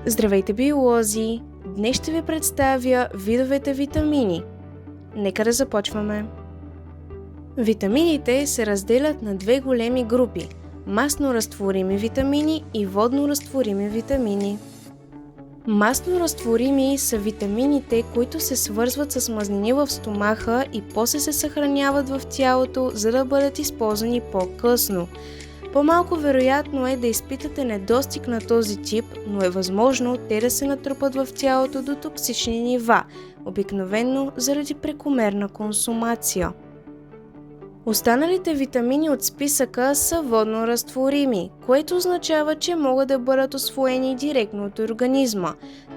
Здравейте, биолози! Днес ще ви представя видовете витамини. Нека да започваме. Витамините се разделят на две големи групи – масно-разтворими витамини и водно-разтворими витамини. Масно-разтворими са витамините, които се свързват с мазнини в стомаха и после се съхраняват в тялото, за да бъдат използвани по-късно. По-малко вероятно е да изпитате недостиг на този тип, но е възможно те да се натрупат в тялото до токсични нива, обикновено заради прекомерна консумация. Останалите витамини от списъка са водно-разтворими, което означава, че могат да бъдат усвоени директно от организма,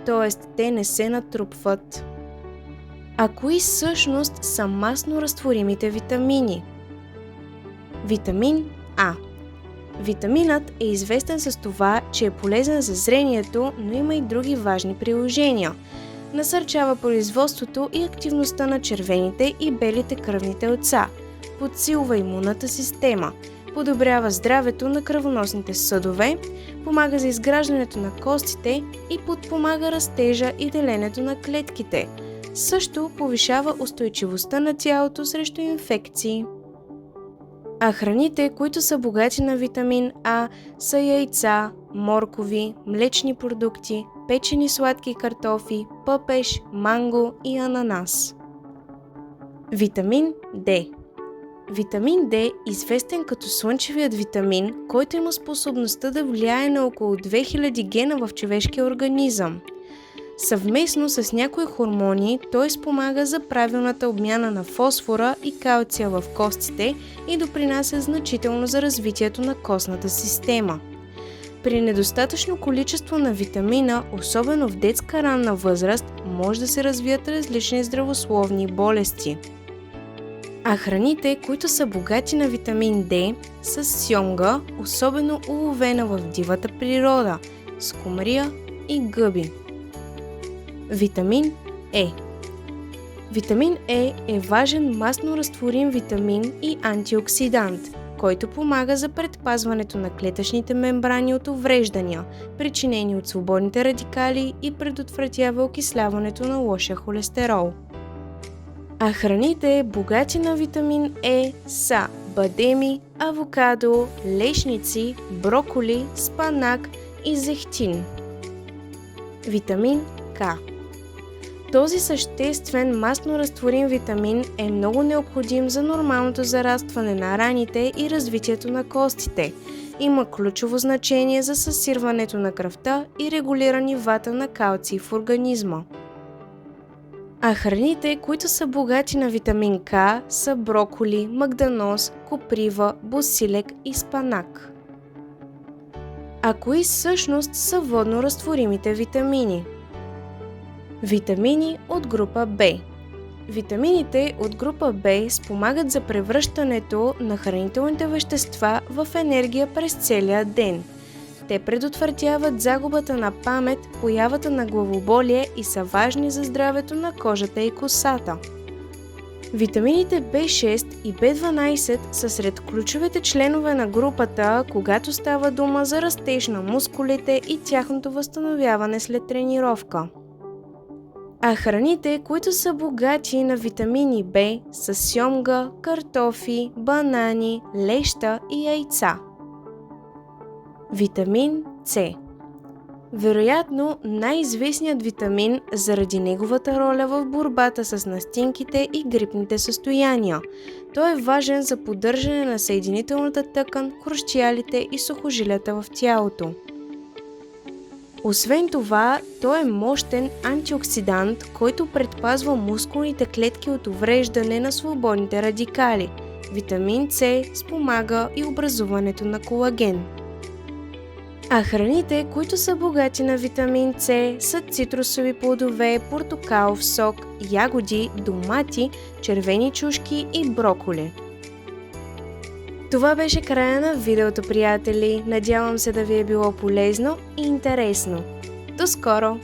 т.е. те не се натрупват. А кои всъщност са масно-разтворимите витамини? Витамин А. Витаминът е известен с това, че е полезен за зрението, но има и други важни приложения. Насърчава производството и активността на червените и белите кръвни телца, подсилва имунната система, подобрява здравето на кръвоносните съдове, помага за изграждането на костите и подпомага растежа и деленето на клетките. Също повишава устойчивостта на тялото срещу инфекции. А храните, които са богати на витамин А, са яйца, моркови, млечни продукти, печени сладки картофи, пъпеш, манго и ананас. Витамин Д. Витамин Д, известен като слънчевият витамин, който има способността да влияе на около 2000 гена в човешкия организъм. Съвместно с някои хормони той спомага за правилната обмяна на фосфора и калция в костите и допринася значително за развитието на костната система. При недостатъчно количество на витамина, особено в детска ранна възраст, може да се развият различни здравословни болести. А храните, които са богати на витамин Д, са сьомга, особено уловена в дивата природа, скумрия и гъби. Витамин Е. Витамин Е е важен масно-разтворим витамин и антиоксидант, който помага за предпазването на клетъчните мембрани от увреждания, причинени от свободните радикали и предотвратява окисляването на лошия холестерол. А храните, богати на витамин Е, са бадеми, авокадо, лешници, броколи, спанак и зехтин. Витамин К. Този съществен масно-разтворим витамин е много необходим за нормалното зарастване на раните и развитието на костите. Има ключово значение за съсирването на кръвта и регулира нивата на калций в организма. А храните, които са богати на витамин К, са броколи, магданоз, коприва, босилек и спанак. А кои всъщност са водно-разтворимите витамини? Витамини от група В. Витамините от група В спомагат за превръщането на хранителните вещества в енергия през целия ден. Те предотвратяват загубата на памет, появата на главоболие и са важни за здравето на кожата и косата. Витамините B6 и B12 са сред ключовите членове на групата, когато става дума за растеж на мускулите и тяхното възстановяване след тренировка. А храните, които са богати на витамини В, са сьомга, картофи, банани, леща и яйца. Витамин С. Вероятно най-известният витамин заради неговата роля в борбата с настинките и грипните състояния. Той е важен за поддържане на съединителната тъкан, хрущялите и сухожилията в тялото. Освен това, той е мощен антиоксидант, който предпазва мускулните клетки от увреждане на свободните радикали. Витамин С спомага и образуването на колаген. А храните, които са богати на витамин С, са цитрусови плодове, портокалов сок, ягоди, домати, червени чушки и броколи. Това беше края на видеото, приятели. Надявам се да ви е било полезно и интересно. До скоро!